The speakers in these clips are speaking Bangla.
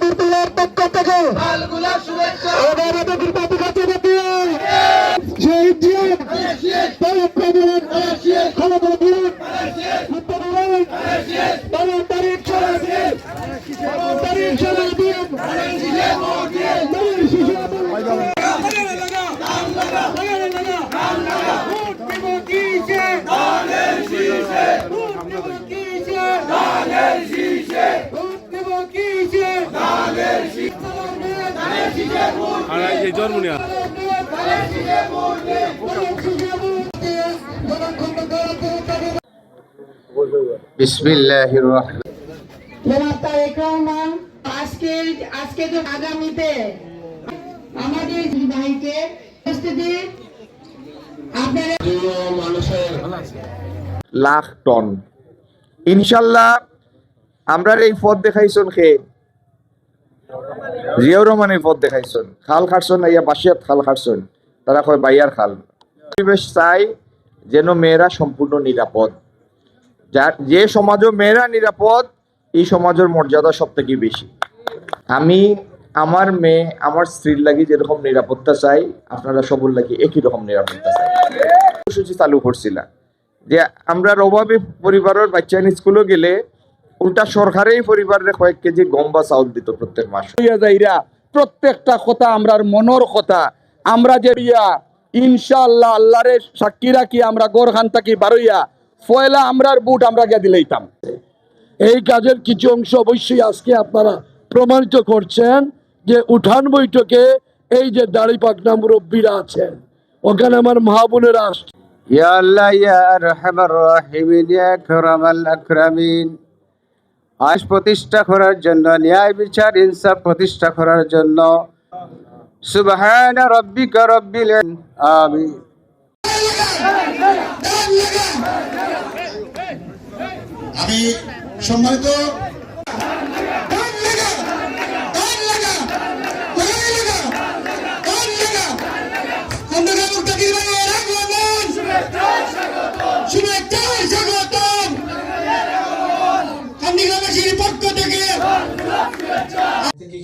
বিপুলের পক্ষ থেকে শহীদ জিয়া তারেক রহমান খালেদা জিয়া তারিখ বিসমিল্লাহির রহমানির জনাব তারেক রহমান আজকে তো আগামীতে আমাদের ভাইকে উপস্থিতি আপনারা মানুষের লাখ টন ইনশাল্লাহ আমরা এই পথ দেখাইছন জিয়াউর রহমান এই পথ দেখাইছন খাল খাটছন ইয়া বাসিয়াত খাল খাটছন তারা কয় বাইয়ার খাল পরিবেশ চাই যেন মেয়েরা সম্পূর্ণ নিরাপদ যে সমাজও মেয়েরা নিরাপদ এই সমাজের মর্যাদা সব থেকে বেশি আমি আমার মেয়ে আমার স্ত্রীর লাগি যেরকম নিরাপত্তা চাই আপনারা সবর লাগি একই রকম নিরাপত্তা চাই কর্মসূচি চালু করছিলাম যে আমরা অভাবী পরিবারের বাচ্চা স্কুলে গেলে উল্টা সরকারেই পরিবারের কয়েক কেজি গম বা চাউল দিত প্রত্যেক মাস প্রত্যেকটা কথা আমরার মনের কথা আমরা যে ইনশাআল্লাহ আল্লাহরে সাক্ষী রাখি আমরা গোরখান থাকি বারইয়া ফয়লা আমরার বুট আমরা গিয়ে দিলেইতাম। এই কাজের কিছু অংশ অবশ্যই আজকে আপনারা প্রমাণিত করছেন যে উঠান বৈঠকে এই যে দাড়ি পাকনা মুরব্বীরা আছেন ওখানে আমার মহাবোনেরা আসছে। ইয়া আল্লাহ ইয়া আরহামার রাহিমিন ইয়া আকরামাল আকরামিন আজ প্রতিষ্ঠা করার জন্য ন্যায় বিচার ইনসাফ প্রতিষ্ঠা করার জন্য সুবহানা রাব্বিকা রাব্বিল আমিন। আমি সম্মানিত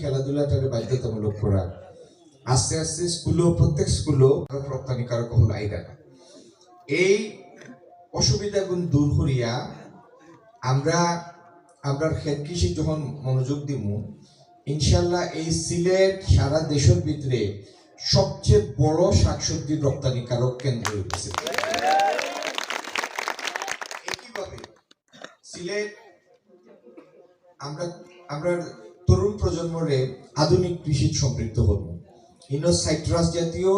খেলাধুলাটাকে বাধ্যতামূলক করা আস্তে আস্তে স্কুলও প্রত্যেক স্কুলও রপ্তানিকারক হল আইডা এই অসুবিধাগুলো দূর করিয়া আমরা ক্ষেত কৃষি যখন মনোযোগ দিব ইনশাল্লাহ এই সিলেট সারা দেশের ভিতরে সবচেয়ে বড় শাকসবজির রপ্তানিকারক কেন্দ্র হয়েছে। একইভাবে সিলেট আমরা তরুণ প্রজন্মরে আধুনিক কৃষি সম্পৃক্ত হব ইনো সাইট্রাস জাতীয়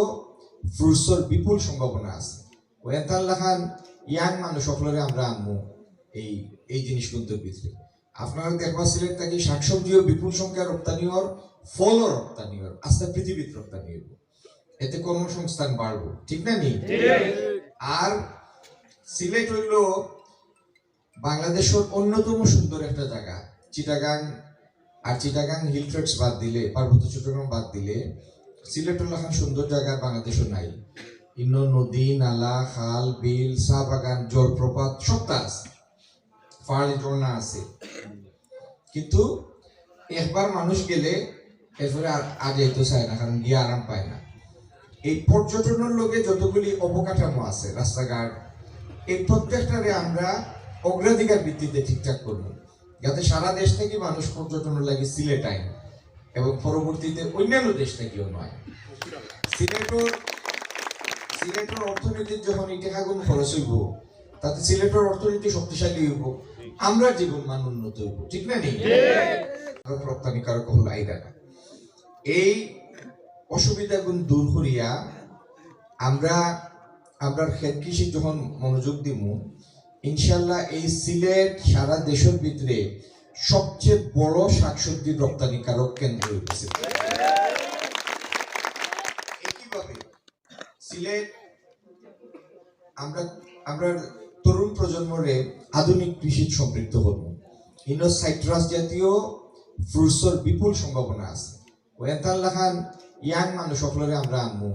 ফ্রুটসের বিপুল সম্ভাবনা আছে ওয়ান্তাল্লাহান ইয়াং মানুষ সকলরে আমরা আনবো এই জিনিসগুলোর ভিতরে আপনারা দেখবা সিলেট থেকে শাকসবজিও বিপুল সংখ্যা রপ্তানি হওয়ার ফলও রপ্তানি হওয়ার আস্তে পৃথিবীর রপ্তানি হইব এতে কর্মসংস্থান বাড়বো ঠিক না নি। আর সিলেট হইল বাংলাদেশের অন্যতম সুন্দর একটা জায়গা চিটাগাং হিল ট্রেকস বাদ দিলে পার্বত্য চট্টগ্রাম বাদ দিলে সিলেট হল এখন সুন্দর জায়গা বাংলাদেশও নাই ইন্ন নদী নালা খাল বিল চা বাগান জলপ্রপাত সবটা আছে পাহাড়ি ঝর্ণা আছে কিন্তু একবার মানুষ গেলে এরপরে আর যেতে চায় না কারণ গিয়ে আরাম পায় না। এই পর্যটনের লোকে যতগুলি অবকাঠামো আছে রাস্তাঘাট এই প্রত্যেকটারে আমরা অগ্রাধিকার ভিত্তিতে ঠিকঠাক করবো যাতে সারা দেশ থেকে মানুষ পর্যটনের লাগে সিলেট আইন এবং পরবর্তীতে অন্যান্য দেশ থেকেও নয়। সিলেটের অর্থনীতির যখন এই টাকাগুলো খরচ হইব তাতে সিলেটের অর্থনীতি শক্তিশালী হইব আমরা জীবন মান উন্নত হইব ঠিক না নি। রপ্তানিকারক হল আইডা এই অসুবিধাগুলো দূর করিয়া আমরা ক্ষেত কৃষি যখন মনোযোগ দিব ইনশাল্লাহ এই সিলেট সারা দেশের ভিতরে সবচেয়ে বড় শাকসবজির রপ্তানিকারক কেন্দ্র হয়েছে। একইভাবে সিলেট আমরা তরুণ প্রজন্মরে আধুনিক কৃষি সম্পৃক্ত হব ইনো সাইট্রাস জাতীয় ফ্রুটসের বিপুল সম্ভাবনা আছে ওয়ান্তাল্লাহান ইয়াং মানুষ সকলরে আমরা আনবো